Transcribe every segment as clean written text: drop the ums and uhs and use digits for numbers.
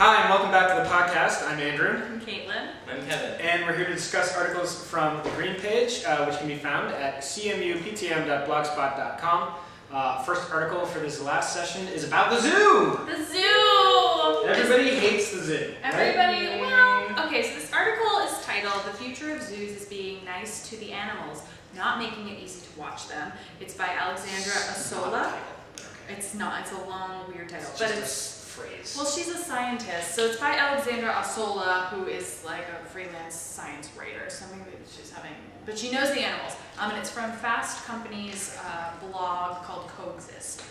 Hi, and welcome back to the podcast. I'm Andrew. I'm Caitlin. I'm Kevin. And we're here to discuss articles from the Green Page, which can be found at cmuptm.blogspot.com. First article for this last session is about the zoo! The zoo! Everybody hates the zoo. Everybody, right? well, okay, so this article is titled, "The Future of Zoos is Being Nice to the Animals, Not Making It Easy to Watch Them." It's by Alexandra Asola. It's not, it's a long, weird title. But it's phrase. Well, she's a scientist, so it's by Alexandra Asola, who is like a freelance science writer, so maybe she's having, but she knows the animals. And it's from Fast Company's blog called Coexist.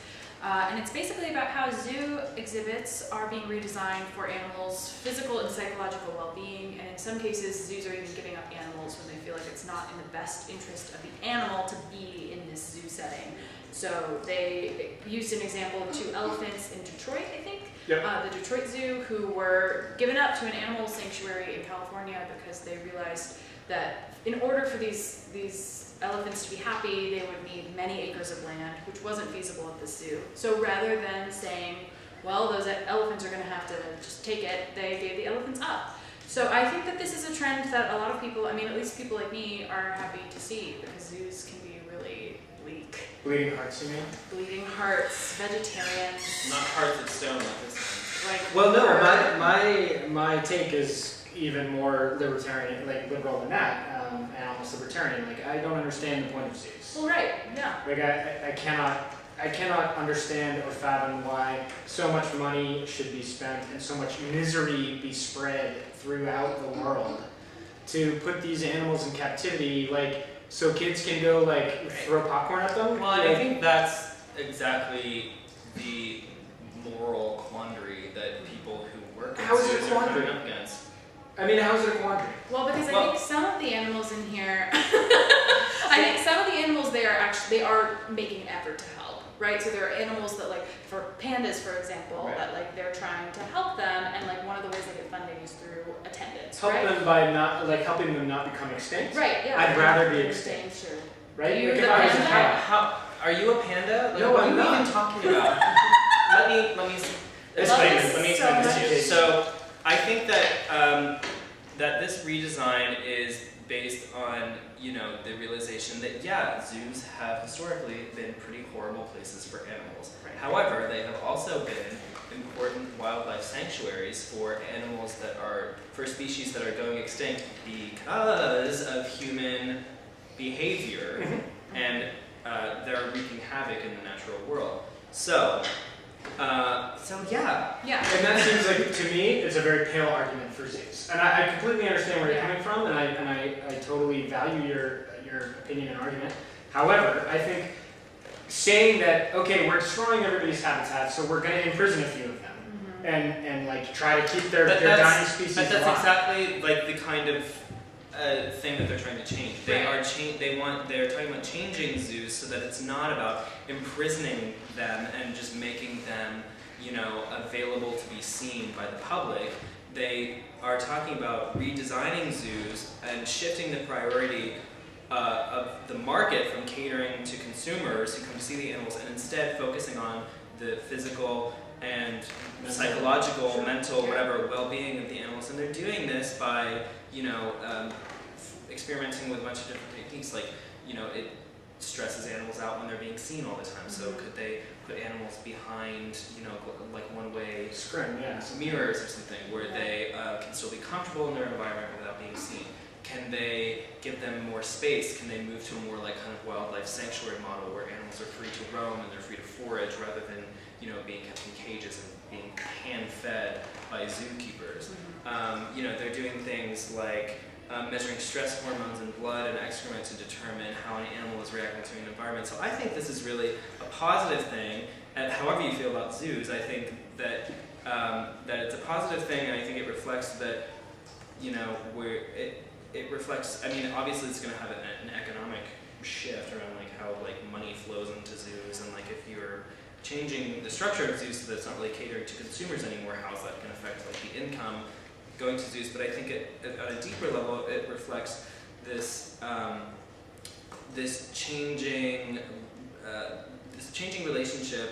And it's basically about how zoo exhibits are being redesigned for animals' physical and psychological well-being, and in some cases, zoos are even giving up animals when they feel like it's not in the best interest of the animal to be in this zoo setting. So they used an example of 2 elephants in Detroit, I think. Yep. The Detroit Zoo, who were given up to an animal sanctuary in California because they realized that in order for these elephants to be happy, they would need many acres of land, which wasn't feasible at the zoo. So rather than saying, well, those elephants are going to have to just take it, they gave the elephants up. So I think that this is a trend that a lot of people, at least people like me, are happy to see, because zoos can be really bleak. Bleeding hearts, you mean? Bleeding hearts, vegetarians. Not hearts of stone like this one. Like Well, no, my take is even more libertarian, like liberal than that, and almost libertarian. Like, I don't understand the point of zoos. Well, right, yeah. Like, I cannot understand or fathom why so much money should be spent and so much misery be spread throughout the world to put these animals in captivity, like, so kids can go, like, throw popcorn at them? Well, and I think that's exactly the moral quandary that people who work in How is it a zoos are quandary? coming up against. I mean, how is it a quandary? Well, because I Well- think some of the animals in here, I think some of the animals they are making an effort to help, right? So there are animals that, like, for pandas, for example, Right. that like they're trying to help them, and like one of the ways they get funding is through attendance, Help right? them by not, like, helping them not become extinct? Right. Yeah. I'd rather be extinct. Sure. Right? You, Like, the if I was a panda? cat. How are you a panda? Like, No, what I'm are you not. even talking about? let me Explain Love it. Let me is explain so this to you. much- So I think that that this redesign is based on, the realization that, zoos have historically been pretty horrible places for animals. Right. However, they have also been important wildlife sanctuaries for animals for species that are going extinct because of human behavior, and they're wreaking havoc in the natural world. So yeah. Yeah. And that seems like, to me, it's a very pale argument for zoos. And I completely understand where you're coming from, and I totally value your opinion and argument. However, I think saying that, okay, we're destroying everybody's habitat, so we're going to imprison a few of them, and like try to keep their dying species But that's alive. exactly like the kind of thing that they're trying to change. They're talking about changing zoos so that it's not about imprisoning them and just making them, available to be seen by the public. They are talking about redesigning zoos and shifting the priority of the market from catering to consumers who come to see the animals, and instead focusing on the physical and psychological, mental, whatever, well-being of the animals. And they're doing this by, experimenting with a bunch of different techniques. Like, it stresses animals out when they're being seen all the time. So could they put animals behind, like one-way Scrim, yeah. mirrors or something, where they can still be comfortable in their environment without being seen? Can they give them more space? Can they move to a more like kind of wildlife sanctuary model where animals are free to roam and they're free to forage rather than being kept in cages and being hand-fed by zookeepers? They're doing things like measuring stress hormones in blood and excrement to determine how an animal is reacting to an environment. So I think this is really a positive thing. And however you feel about zoos, I think that that it's a positive thing, and I think it reflects that it reflects. Obviously it's going to have an economic shift around like how like money flows into zoos, and like if you're changing the structure of zoos so that it's not really catering to consumers anymore, how's that going to affect like the income going to zoos? But I think at a deeper level, it reflects this this changing relationship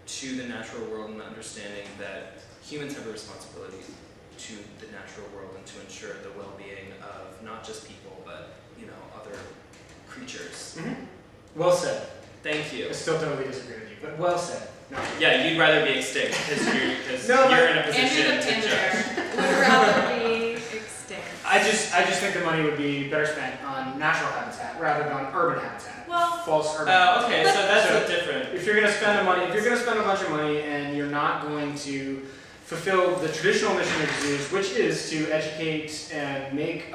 to the natural world, and the understanding that humans have a responsibility to the natural world and to ensure the well-being of not just people, but other creatures. Mm-hmm. Well said. Thank you. I still totally disagree with you, but well said. No. Yeah, you'd rather be extinct because No, you're in a position Andrew the to judge. Panda would rather be extinct. I just think the money would be better spent on natural habitat rather than on urban habitat. Well- false urban. Okay, so that's So- a different. If you're gonna spend a bunch of money and you're not going to fulfill the traditional mission of zoos, which is to educate and make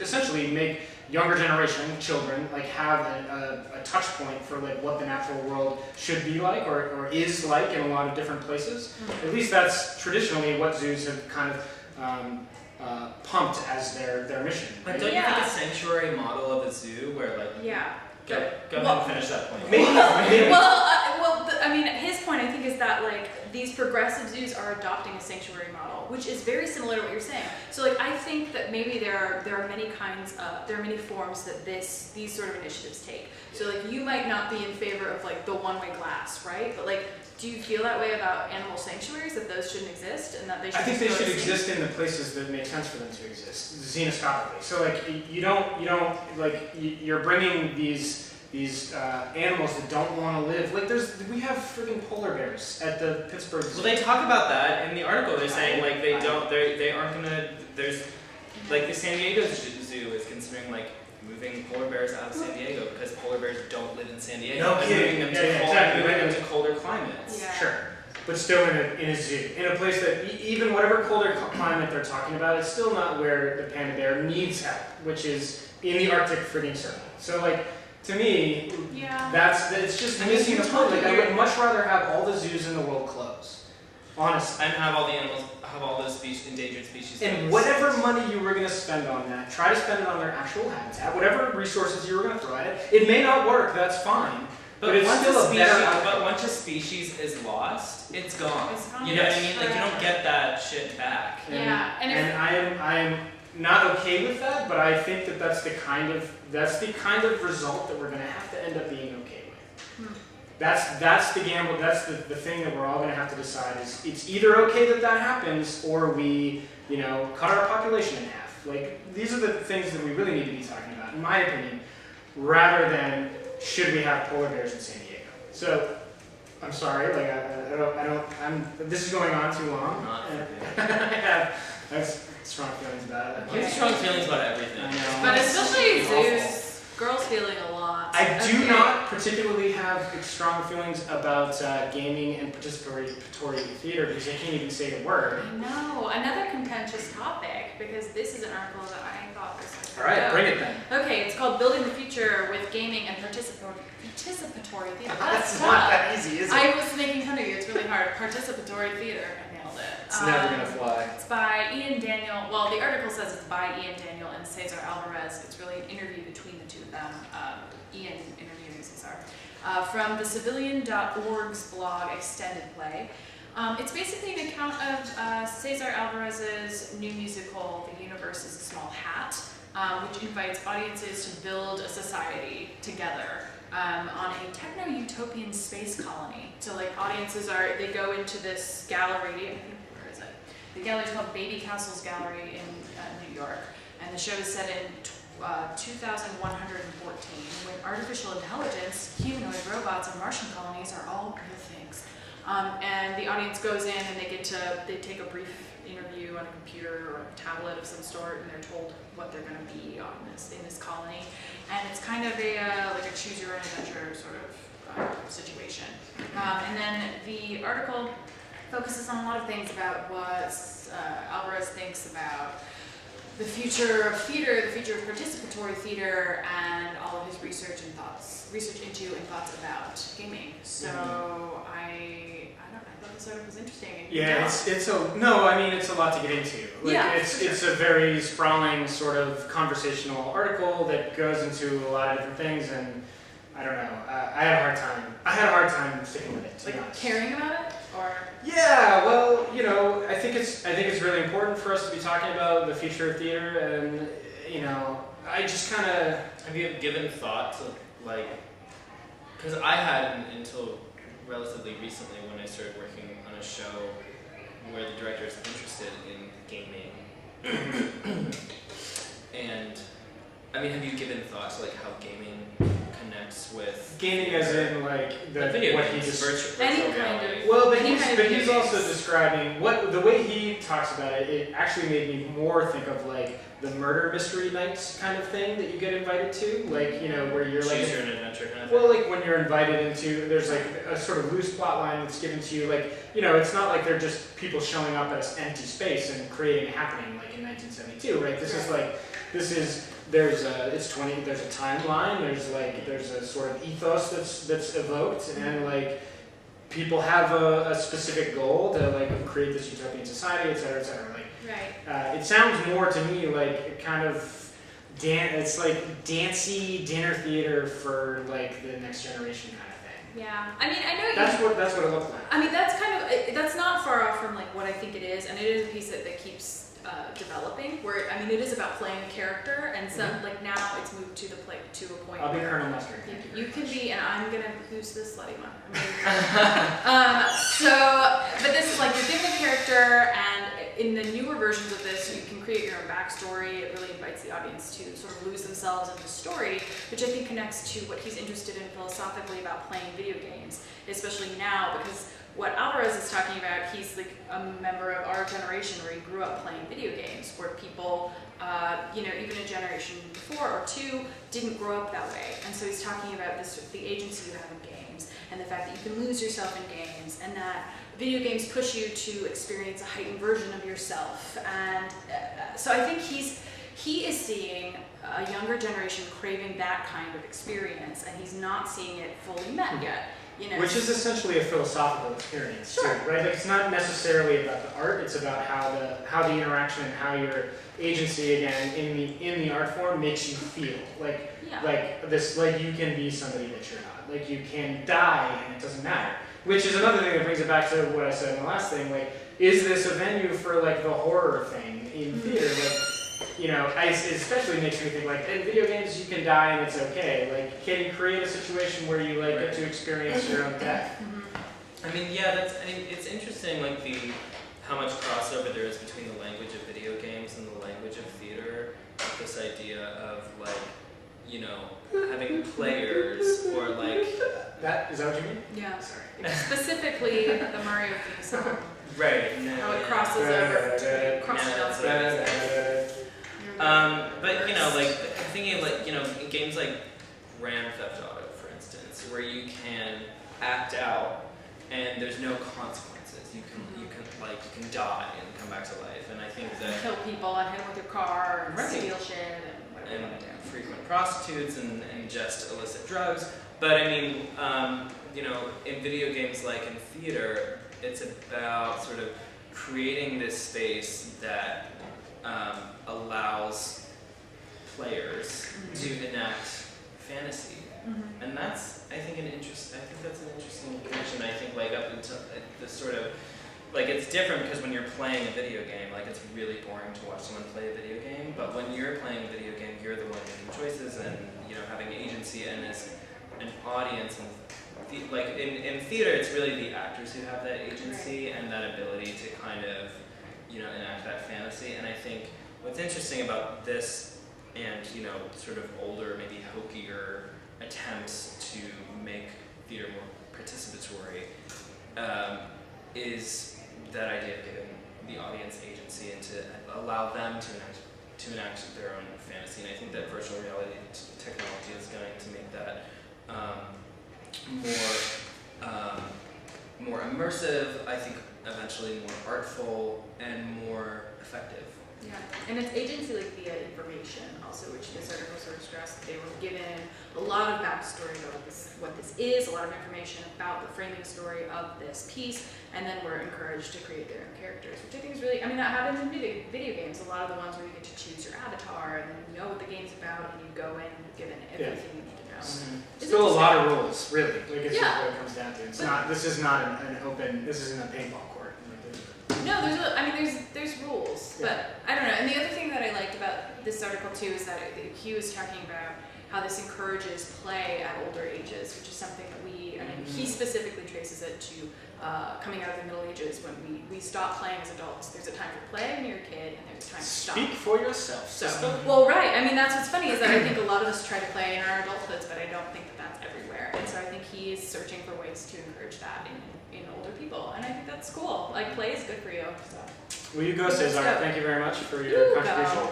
essentially make younger generation children like have a touch point for like what the natural world should be like or is like in a lot of different places. At least that's traditionally what zoos have kind of pumped as their mission. But right? don't you think Yeah. a sanctuary model of a zoo where like Yeah. go ahead Well- and finish that point. Maybe- I mean, his point I think is that like these progressive zoos are adopting a sanctuary model, which is very similar to what you're saying. So like I think that maybe there are many forms that these sort of initiatives take. So like you might not be in favor of like the one-way glass, right? But like, do you feel that way about animal sanctuaries, that those shouldn't exist and that they should? I think they just go should extinct? exist in the places that make sense for them to exist, xenoscopically. So like you don't like you're bringing these animals that don't want to live. Like we have freaking polar bears at the Pittsburgh Zoo. Well, they talk about that in the article. They're saying like they aren't gonna. There's like the San Diego Zoo is considering like moving polar bears out of San Diego because polar bears don't live in San Diego. No and kidding. moving them Yeah, moving them exactly. to colder climates. Yeah. Sure, but still in a zoo, in a place that even whatever colder climate they're talking about, it's still not where the panda bear needs help, which is in the Arctic freaking circle. So like to me, Yeah. it's just I mean, missing the you're point. Like I talking- would much rather have all the zoos in the world close, honestly. And have all the animals, have all those endangered species. And whatever money you were going to spend on that, try to spend it on their actual habitat. Whatever resources you were going to throw at it, it may not work. That's fine. But it's once still a better outcome. But once a species is lost, it's gone. It's gone. You know what I Yes. mean? Like you don't get that shit back. Yeah, and if- I am not okay with that, but I think that that's the kind of result that we're going to have to end up being okay with. That's the gamble. That's the thing that we're all going to have to decide. Is it's either okay that happens, or we cut our population in half. Like these are the things that we really need to be talking about, in my opinion, rather than should we have polar bears in San Diego. So I'm sorry, like this is going on too long. Not and for I have strong feelings about it. I have strong feelings about everything. I know. But especially Awful. zoos, girls feeling a lot. I do Okay. not particularly have strong feelings about gaming and participatory theater because I can't even say the word. I know, another contentious topic, because this is an article that I thought was like, All right, bring it then. Okay, it's called Building the Future with Gaming and Participatory Theater. That's not tough. that easy, is it? I was making fun of you, it's really hard. Participatory theater, I nailed it. It's never gonna fly. It's by Ian Daniel, well the article says it's by Ian Daniel and Cesar Alvarez. It's really an interview between the two of them. Ian interviewing Cesar. From the civilian.org's blog Extended Play. It's basically an account of Cesar Alvarez's new musical, The Universe is a Small Hat, which invites audiences to build a society together on a techno-utopian space colony. So like audiences they go into this gallery, I think, where is it? The gallery is called Baby Castles Gallery in New York, and the show is set in 2114, when artificial intelligence, humanoid robots, and Martian colonies are all real things. And the audience goes in and they take a brief interview on a computer or a tablet of some sort, and they're told what they're going to be in this colony. And it's kind of like a choose your own adventure sort of situation. And then the article focuses on a lot of things about what Alvarez thinks about the future of theater, the future of participatory theater, and all of his research into and thoughts about gaming. So I thought this article was interesting. Yeah, it's a lot to get into. Like, Yeah, it's a very sprawling sort of conversational article that goes into a lot of different things, and I don't know. I had a hard time sticking with it. To be like honest. caring about it, or Yeah, well, I think it's really important for us to be talking about the future of theater, and I just kind of. Have you given thought to like? Because I hadn't until relatively recently when I started working on a show where the director is interested in gaming. And I mean, have you given thought to like how gaming connects with Gaming as in like the video what games, he just virtual Any kind reality? of- Well, but Any he's, kind but of he's video also games. describing the way he talks about it. It actually made me more think of like the murder mystery nights kind of thing that you get invited to, like where you're like. Choose your own adventure kind of thing. Well, like when you're invited into, there's like a sort of loose plot line that's given to you. Like it's not like they're just people showing up at an empty space and creating a happening like in 1972, right? This is there's a there's a timeline. There's a sort of ethos that's evoked, and like people have a specific goal to like create this utopian society, et cetera, et cetera. Like Right. it sounds more to me like kind of. It's like dancey dinner theater for like the next generation kind of thing. Yeah. I mean, I know you. That's what it looked like. I mean, that's not far off from like what I think it is, and it is a piece that keeps developing. Where I mean, it is about playing a character, and some like now it's moved to a point I'll be where Colonel Mustard. you can be, and I'm gonna who's this slutty one? But this is like you're given a character, and in the newer versions of this, you can create your own backstory. It really invites the audience to sort of lose themselves in the story, which I think connects to what he's interested in philosophically about playing video games, especially now, because what Alvarez is talking about, he's like a member of our generation where he grew up playing video games, where people, even a generation before or two, didn't grow up that way. And so he's talking about the agency you have in games, and the fact that you can lose yourself in games, and that video games push you to experience a heightened version of yourself. And so I think he is seeing a younger generation craving that kind of experience, and he's not seeing it fully met yet. Which is essentially a philosophical experience, Sure. too, right? Like it's not necessarily about the art; it's about how the interaction and how your agency, again, in the art form, makes you feel. Like you can be somebody that you're not. Like you can die, and it doesn't matter. Which is another thing that brings it back to what I said in the last thing. Like, is this a venue for like the horror thing in theater? Like, it especially makes me think like in video games you can die and it's okay. Like, can you create a situation where you like get to experience your own death? I mean, it's interesting, like how much crossover there is between the language of video games and the language of theater. Like this idea of like, having players or like. Is that what you mean? Yeah. Sorry. Specifically, the Mario theme song. Right. How it crosses over. But like thinking of like games like Grand Theft Auto, for instance, where you can act out and there's no consequences. You can die and come back to life, and I think that Kill people and hit them with your car and Right. steal shit and whatever you and want to do. frequent prostitutes and just illicit drugs. But I mean, in video games like in theater, it's about sort of creating this space that allows players to enact fantasy, and that's I think that's an interesting connection. I think like up until the sort of like it's different because when you're playing a video game, like it's really boring to watch someone play a video game. But when you're playing a video game, you're the one making choices and having agency, and as an audience and like in theater, it's really the actors who have that agency and that ability to kind of enact that fantasy. And I think what's interesting about this and sort of older, maybe hokier attempts to make theater more participatory is that idea of giving the audience agency and to allow them to enact their own fantasy. And I think that virtual reality technology is going to make that more immersive, I think eventually more artful and more effective. Yeah, and it's agency like via information also, which this article sort of stressed. They were given a lot of backstory about what this is, a lot of information about the framing story of this piece, and then were encouraged to create their own characters, which I think is really, that happens in video games. A lot of the ones where you get to choose your avatar, and then you know what the game's about, and you go in given everything you need to know. Still a lot of rules, really. Like it's just Yeah. what it comes down to. It's not. This is not an open. This isn't a paintball court. No, there's rules, Yeah. but I don't know. And the other thing that I liked about this article too is that he was talking about how this encourages play at older ages, which is something that he specifically traces it to coming out of the Middle Ages when we stop playing as adults. There's a time for play when you're a kid, and there's a time to stop. Speak for yourself, So, sister. well, right. I mean, that's what's funny is that I think a lot of us try to play in our adulthoods, but I don't think that that's everywhere. And so I think he is searching for ways to encourage that in older people, and I think that's cool. Like, play is good for you. So. Well, you go, Cesar. Let's go. Thank you very much for your contribution.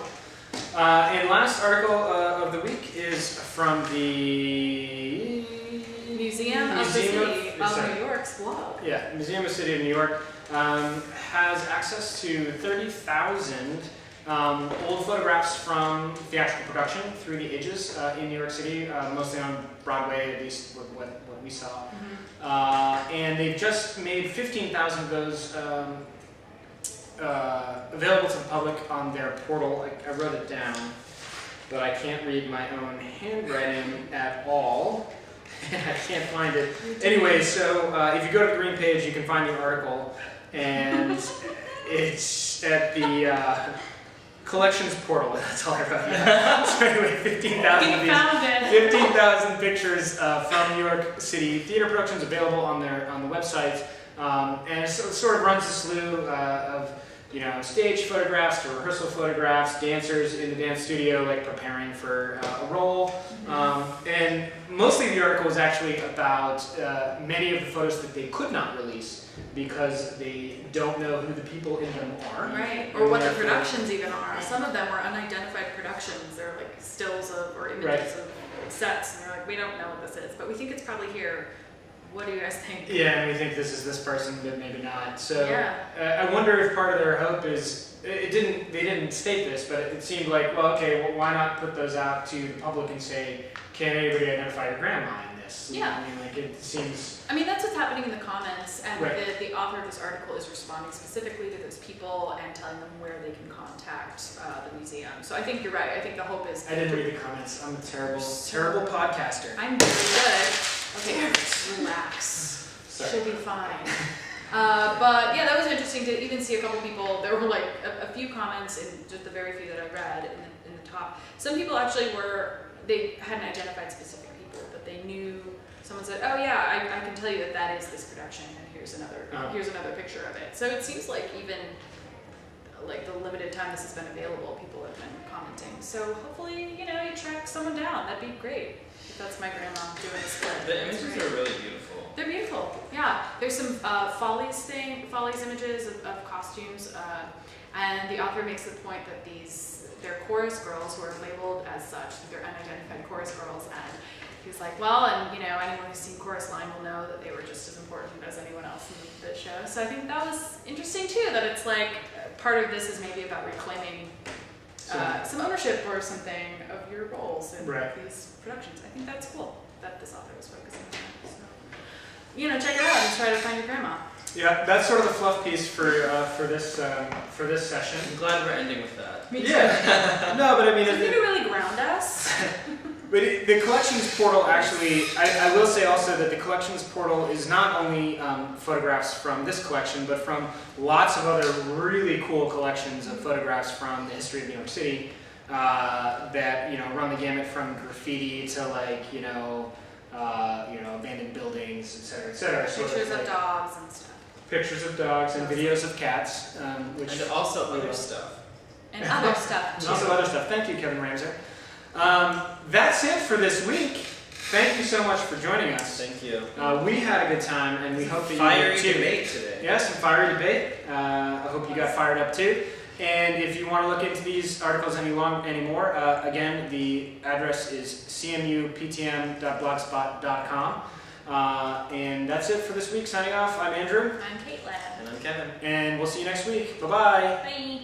And last article of the week is from the Museum of the City of New York's blog. Yeah, Museum of the City of New York has access to 30,000 old photographs from theatrical production through the ages in New York City, mostly on Broadway, at least what we saw. And they've just made 15,000 of those available to the public on their portal. I wrote it down, but I can't read my own handwriting at all. I can't find it. Anyway, so if you go to the green page, you can find the article, and it's at the collections portal. That's all I wrote. So anyway, 15,000 of these. Found it. 15,000 pictures from New York City theater productions available on the website, and so it sort of runs a slew of stage photographs to rehearsal photographs, dancers in the dance studio like preparing for a role, and mostly the article is actually about many of the photos that they could not release because they don't know who the people in them are. Right, or what the productions even are. Some of them were unidentified productions. They're like stills of or images of sets, and they're like, we don't know what this is, but we think it's probably here. What do you guys think? Yeah, and we think this is this person, but maybe not. So Yeah. I wonder if part of their hope is they didn't state this, but it seemed like, well, okay, well, why not put those out to the public and say, can anybody identify your grandma in this? Yeah. I mean, like it seems. I mean, that's what's happening in the comments, and Right. the author of this article is responding specifically to those people and telling them where they can contact the museum. So I think you're right. I think the hope is. I didn't read the comments. I'm a terrible podcaster. I'm very good. Okay, relax. Sorry. She'll be fine. But yeah, that was interesting to even see a couple people. There were like a few comments in just the very few that I read in the top. Some people actually they hadn't identified specific people, but they knew. Someone said, "Oh yeah, I can tell you that is this production, and here's another picture of it." So it seems like even like the limited time this has been available, people have been commenting. So hopefully, you track someone down. That'd be great. If that's my grandma doing a split. The images are really beautiful. They're beautiful. Yeah. There's some Follies images of costumes, and the author makes the point that they're chorus girls who are labeled as such. They're unidentified chorus girls, and he's like, well, and anyone who's seen Chorus Line will know that they were just as important as anyone else in the show. So I think that was interesting too. That it's like part of this is maybe about reclaiming some ownership or something of your roles in these productions. I think that's cool that this author was focusing on that. So, check it out and try to find your grandma. Yeah, that's sort of the fluff piece for this session. I'm glad we're ending with that. Me too. Yeah. No, but I mean, Something to really ground us. But the collections portal actually, I will say also that the collections portal is not only photographs from this collection, but from lots of other really cool collections of photographs from the history of New York City that run the gamut from graffiti to abandoned buildings, et cetera, Pictures of dogs and stuff. Pictures of dogs and videos of cats, which And also other stuff. And other stuff and too. also other stuff. Thank you, Kevin Ramsey. That's it for this week. Thank you so much for joining us. Thank you. We had a good time, and we hope that you Fiery did too. debate today. Yes, some fiery debate. I hope you got fired up too. And if you want to look into these articles anymore, again, the address is cmuptm.blogspot.com. And that's it for this week. Signing off, I'm Andrew. I'm Caitlin. And I'm Kevin. And we'll see you next week. Bye-bye. Bye.